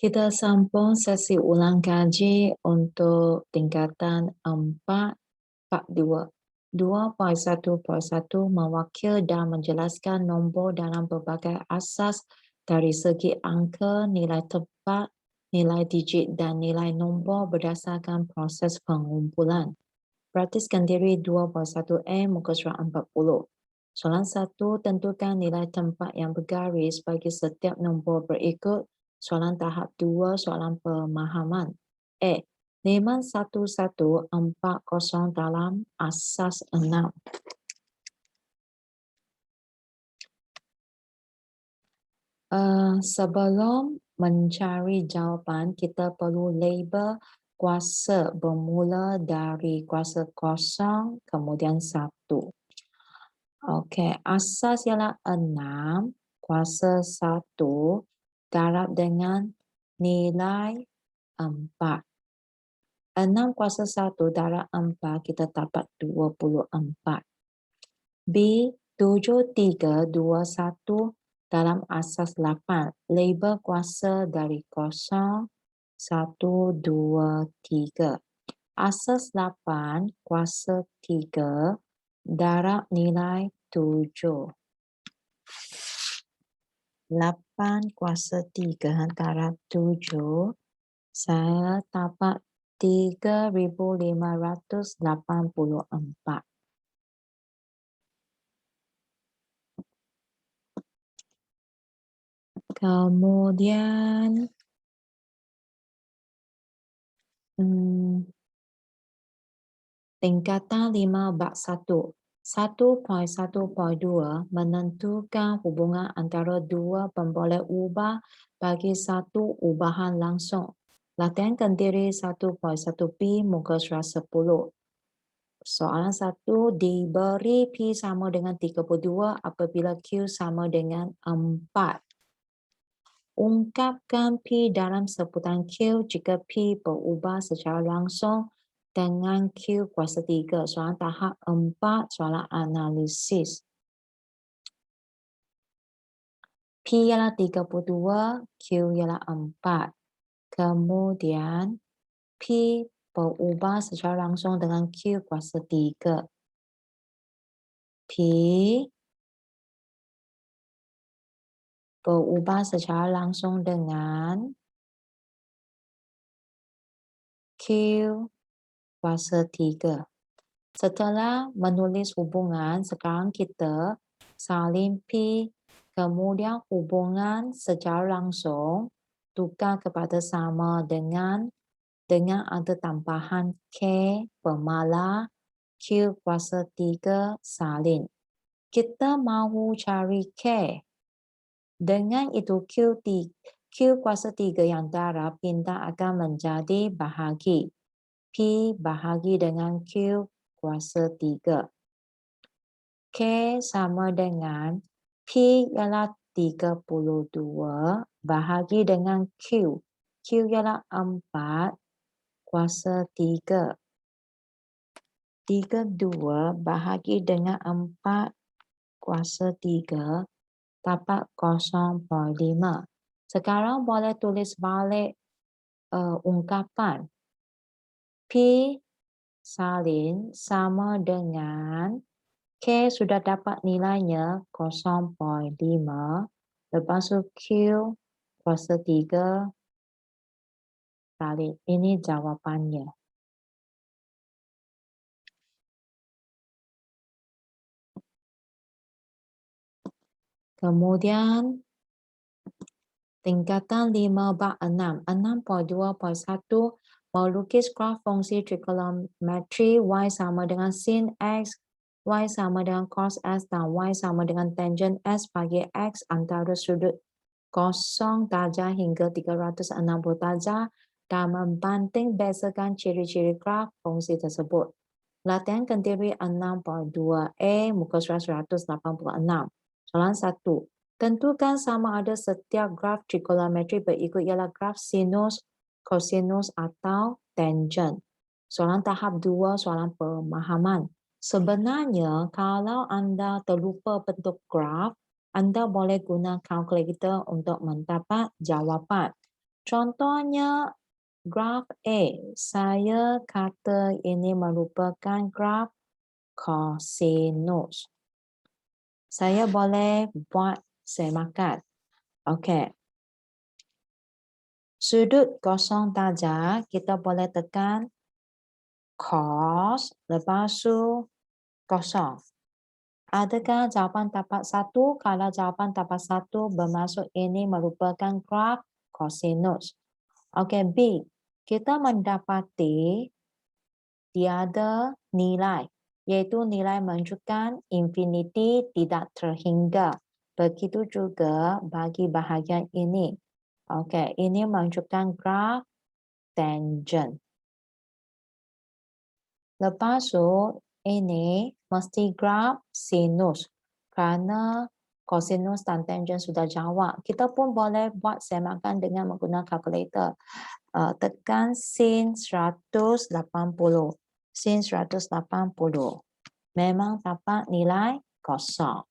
Kita sambung sesi ulang kaji untuk tingkatan 4, Part 2. 2.1.1 mewakil dan menjelaskan nombor dalam berbagai asas dari segi angka, nilai tepat, nilai digit dan nilai nombor berdasarkan proses pengumpulan. Praktiskan diri 2.1a muka surat 40. Soalan 1, tentukan nilai tempat yang bergaris bagi setiap nombor berikut. Soalan tahap 2, soalan pemahaman. A. 51140 dalam asas 6. Sebelum mencari jawapan, kita perlu label kuasa bermula dari kuasa kosong kemudian 1. Okey, asas ialah 6, kuasa 1 darab dengan nilai 4. 6 kuasa 1 darab 4 kita dapat 24. B, 7321 dalam asas 8. Label kuasa dari kosong 1, 2, 3. Asas 8 kuasa 3 darab nilai 7. 8 kuasa 3 darab 7, saya dapat 3,584. Kemudian tingkatan 5 bab 1. 1.1.2 menentukan hubungan antara dua pemboleh ubah bagi satu ubahan langsung. Latihankan diri 1.1b muka surat 10. Soalan 1, diberi P sama dengan 32 apabila Q sama dengan 4. Ungkapkan P dalam sebutan Q jika P berubah secara langsung dengan Q kuasa 3. Soalan tahap 4, soalan analisis. P ialah 32, Q ialah 4. Kemudian P berubah secara langsung dengan Q kuasa 3. P berubah secara langsung dengan Q kuasa 3. Setelah menulis hubungan, sekarang kita salin P, kemudian hubungan secara langsung tukar kepada sama dengan ada tambahan K pemalar Q kuasa 3 salin. Kita mahu cari K. Dengan itu Q kuasa 3 yang darab pindah akan menjadi bahagi. P bahagi dengan Q kuasa 3. K sama dengan P ialah 32 bahagi dengan Q. Q ialah 4 kuasa 3. 32 bahagi dengan 4 kuasa 3 dapat 0.5. Sekarang boleh tulis balik ungkapan. P salin sama dengan K sudah dapat nilainya 0.5. Lepas tu Q kuasa 3 salin. Ini jawapannya. Kemudian tingkatan 5 bab 6. 6.2.1 melukis graf fungsi trigonometri Y sama dengan sin X, Y sama dengan cos S dan Y sama dengan tangent S bagi X antara sudut 0 darjah hingga 360 darjah dan membanding bezakan ciri-ciri graf fungsi tersebut. Latihankan diri 6.2a muka surat 186. Soalan 1. Tentukan sama ada setiap graf trigonometri berikut ialah graf sinus, kosinus atau tangent. Soalan tahap 2, soalan pemahaman. Sebenarnya kalau anda terlupa bentuk graf, anda boleh guna kalkulator untuk mendapat jawapan. Contohnya graf A, saya kata ini merupakan graf kosinus. Saya boleh buat semakan. Okey. Sudut kosong darjah kita boleh tekan cos, lepas tu kosong. Adakah jawapan tapak 1? Kalau jawapan tapak 1 bermaksud ini merupakan graf kosinus. Okey, B. Kita mendapati tiada nilai, iaitu nilai menunjukkan infinity tidak terhingga. Begitu juga bagi bahagian ini. Okey, ini menunjukkan graf tangent. Lepas tu, ini mesti graf sinus. Kerana kosinus dan tangent sudah jawab. Kita pun boleh buat semakan dengan menggunakan kalkulator. Tekan sin 180. Sin 180. Memang dapat nilai kosong.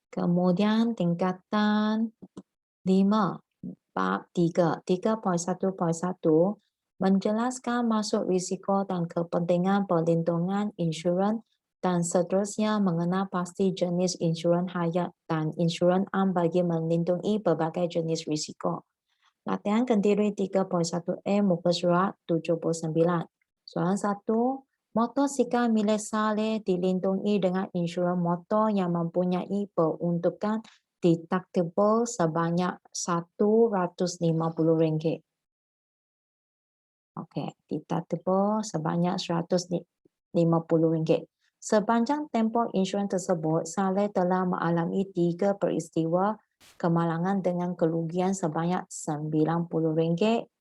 Kemudian tingkatan 5. Bab 3, 3.1.1 menjelaskan masuk risiko dan kepentingan perlindungan insurans dan seterusnya mengenal pasti jenis insurans hayat dan insurans am bagi melindungi berbagai jenis risiko. Latihan kendiri 3.1A muka surat 79. Soalan 1. Motosikal milik Saleh dilindungi dengan insurans motor yang mempunyai peruntukan deductible sebanyak RM150. Okey, deductible sebanyak RM150. Sepanjang tempoh insurans tersebut, Saleh telah mengalami 3 peristiwa kemalangan dengan kerugian sebanyak RM90,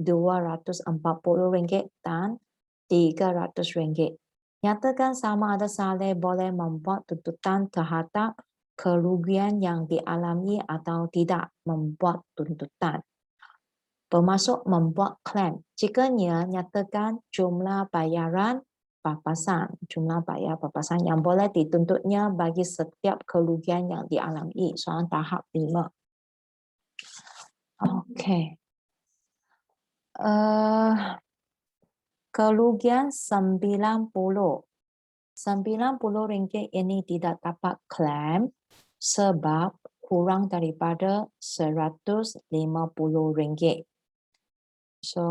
RM240 dan RM300. Nyatakan sama ada Saleh boleh membuat tuntutan terhadap kerugian yang dialami atau tidak membuat tuntutan. Bermaksud membuat klaim. Jikanya nyatakan jumlah bayaran papasan. Jumlah bayar papasan yang boleh dituntutnya bagi setiap kerugian yang dialami. Soalan tahap 5. Okey. Kerugian RM90 ini tidak dapat klaim sebab kurang daripada RM150. So,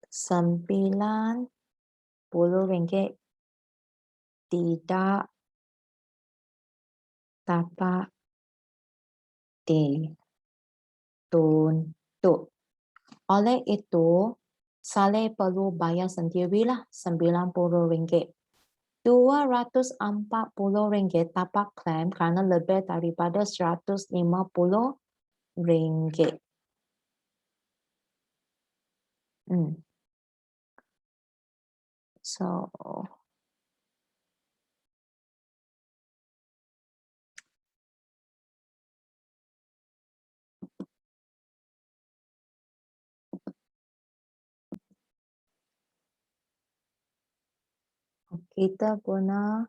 RM90 tidak dapat dituntut. Oleh itu, Saleh perlu bayar sendirilah RM90. RM240 dapat klaim kerana lebih daripada RM150. So, kita guna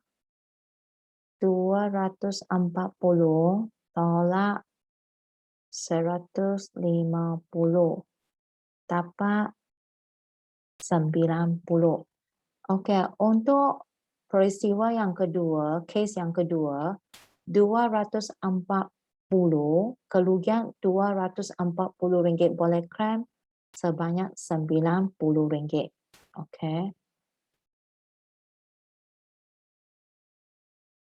240 tolak 150 dapat 90. Okey, untuk peristiwa yang kedua, kes yang kedua, 240, kerugian RM240 boleh klaim sebanyak RM90. Okey.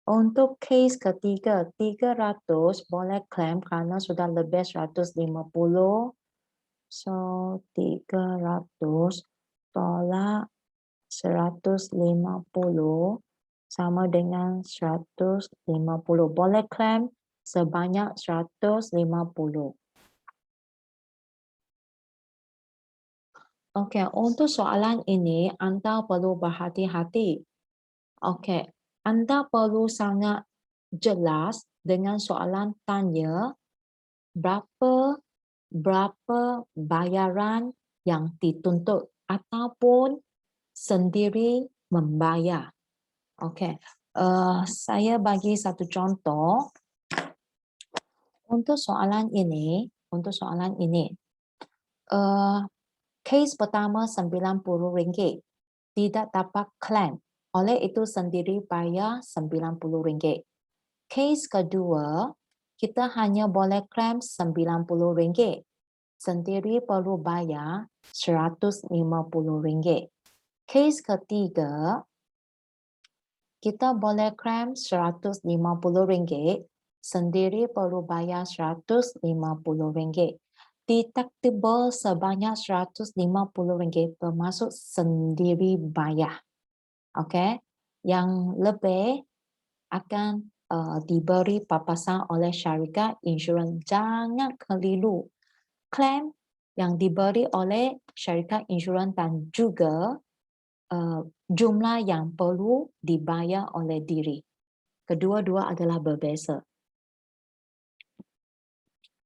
Untuk kes ketiga, 300 boleh klaim kerana sudah lebih 150. So, 300 tolak 150 sama dengan 150. Boleh klaim sebanyak 150. Okey, untuk soalan ini anda perlu berhati-hati. Okey, anda perlu sangat jelas dengan soalan tanya berapa bayaran yang dituntut ataupun sendiri membayar. Okey, saya bagi satu contoh. Untuk soalan ini, kes pertama RM90 tidak dapat claim, oleh itu sendiri bayar RM90. Kes kedua, kita hanya boleh claim RM90, sendiri perlu bayar RM150. Kes ketiga, kita boleh claim RM150, sendiri perlu bayar RM150. Deductible sebanyak RM150 termasuk sendiri bayar. Okey, yang lebih akan diberi papasan oleh syarikat insurans. Jangan keliru. Claim yang diberi oleh syarikat insurans dan juga jumlah yang perlu dibayar oleh diri. Kedua-dua adalah berbeza.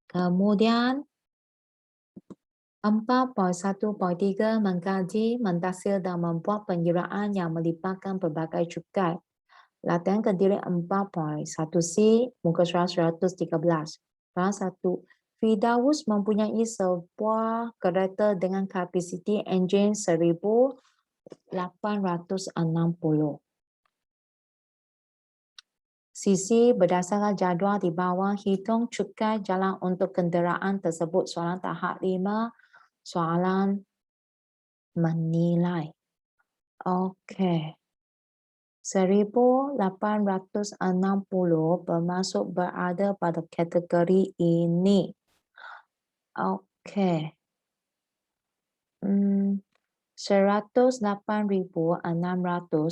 Kemudian 4.1.3 mengkaji, mentaksir dan membuat pengiraan yang melibatkan pelbagai cukai. Latihan Kediri 4.1C, muka surat 113. Soalan 1. Firdaus mempunyai sebuah kereta dengan kapasiti enjin 1860 cc. Berdasarkan jadual di bawah, hitung cukai jalan untuk kenderaan tersebut. Soalan tahap 5, soalan menilai. Okey. 1860 bermaksud berada pada kategori ini. Okey. 108,600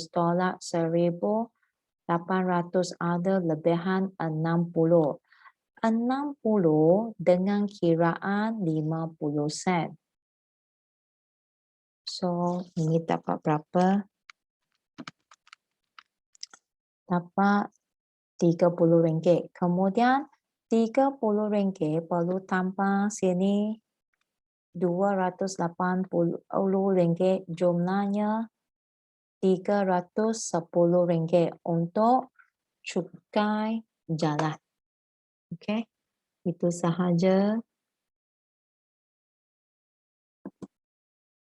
tolak 1,800 ada lebihan 60. 60 dengan kiraan 50 sen. So, ini dapat berapa? Dapat RM30. Kemudian RM30 perlu tambah sini RM280, jumlahnya RM310 untuk cukai jalan. Okey, itu sahaja.